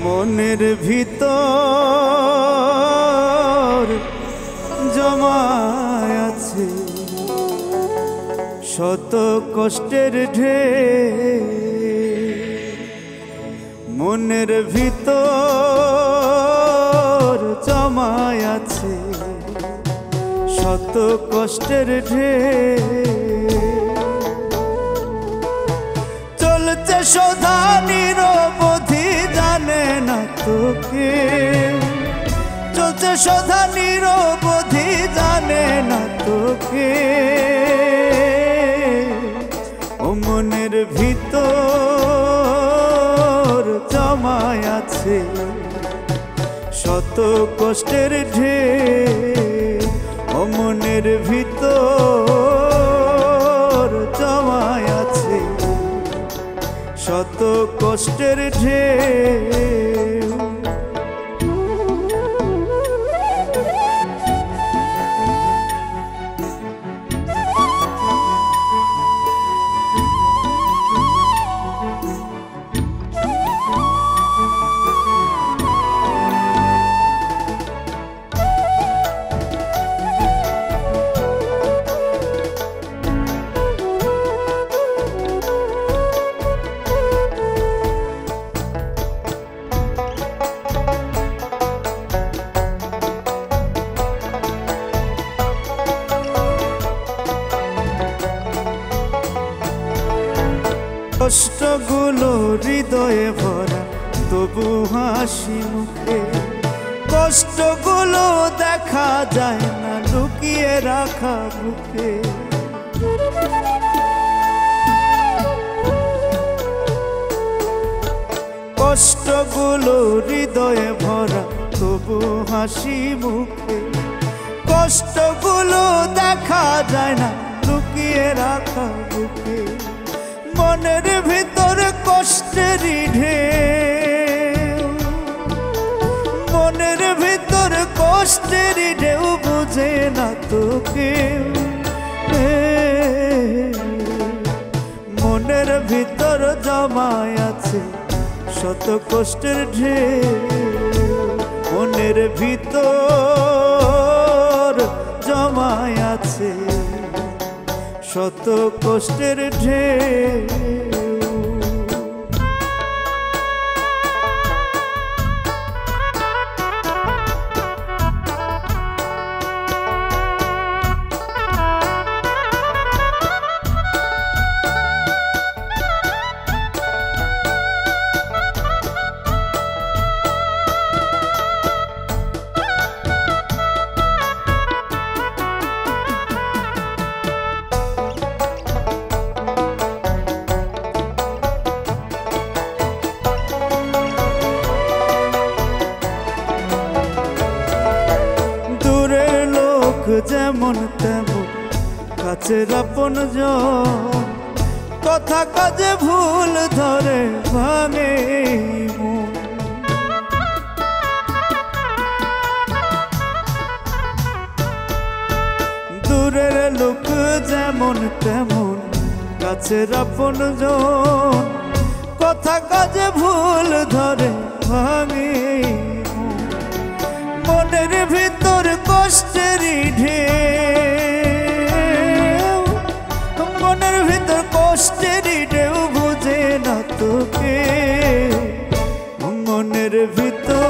মনের ভিতর জমায় আছে শত কষ্টের ঢেউ, মনের ভিতর জমায় আছে শত কষ্টের ঢেউ, চলছে সদা নিরবধি জানে না তোকে, চলছে সদা নিরবধি জানে না তোকে। ও মনের ভিতর জমায় আছে শত কষ্টের ঢেউ, ও মনের ভিতর জমায় আছে শত কষ্টের ঢেউ। কষ্টগুলো হৃদয়ে ভরা তবু হাসি মুখে, কষ্টগুলো দেখা যায় না লুকিয়ে রাখা বুকে। কষ্টগুলো হৃদয়ে ভরা তবু হাসি মুখে, কষ্টগুলো দেখা যায় না লুকিয়ে রাখা বুকে। মনের ভিতর কষ্টের ঢেউ, মনের ভিতর কষ্টের ঢেউ বুঝে না তোকে। মনের ভিতর জমায় আছে শত কষ্টের ঢেউ, মনের ভিতর জমায় আছে শত কষ্টের ঢেউ। যেমন তেমন কাছের আপনজন, কথা কাজে ভুল ধরে ভাঙে মন। দূরের লোক যেমন তেমন কাছের আপনজন, কথা কাজে ভুল ধরে ভাঙে মন। মনের ভিতর কষ্টের ঢেউ, মনের ভিতর কষ্টের ঢেউ বুঝে না তোকে। মনের ভিতর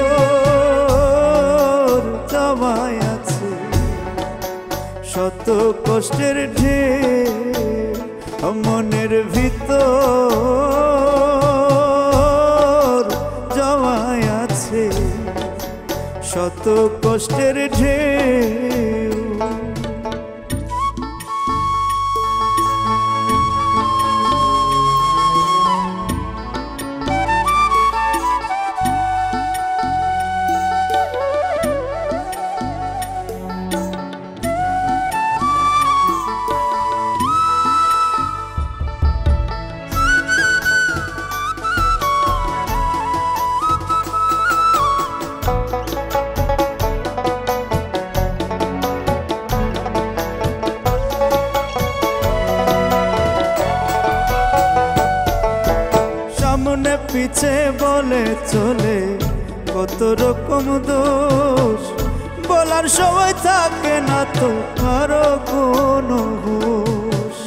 জমায় আছে শত কষ্টের ঢেউ, মনের ভিতর জমায় আছে শত কষ্টের ঢেউ। সামনে পিছে বলে চলে কত রকম দোষ, বলার সময় থাকে না তো কারো কোনো হুঁশ।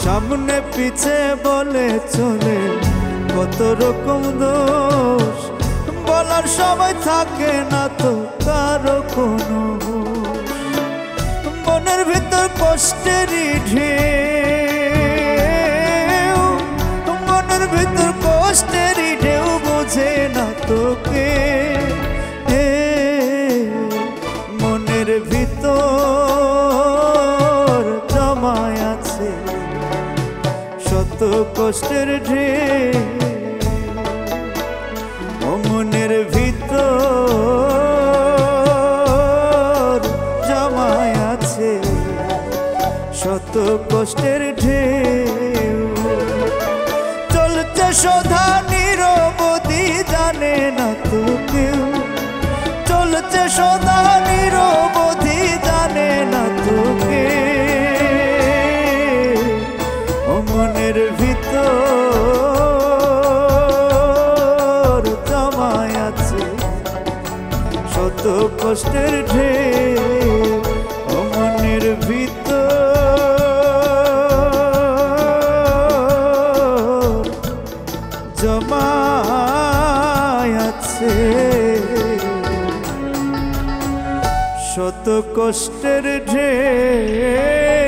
সামনে পিছে বলে চলে কত রকম দোষ, বলার সময় থাকে না তো কারো কোনো হুঁশ। মনের ভিতর কষ্টেরই ঢেউ, মনের ভিতর কষ্টেরই ঢেউ বোঝে না তোকে। মনের ভিতর জমায় আছে শত কষ্টের ঢেউ, ও মনের ভিতর জমায় আছে শত কষ্টের ঢেউ। চলছে সদা নিরবধি জানে না তো কেউ, চলছে সদা নিরবধি জানে না তো কেউ। ও মনের ভিতর জমায় আছে শত কষ্টের ঢেউ, ও মনের ভিতর জমায় আছে শত কষ্টের ঢেউ।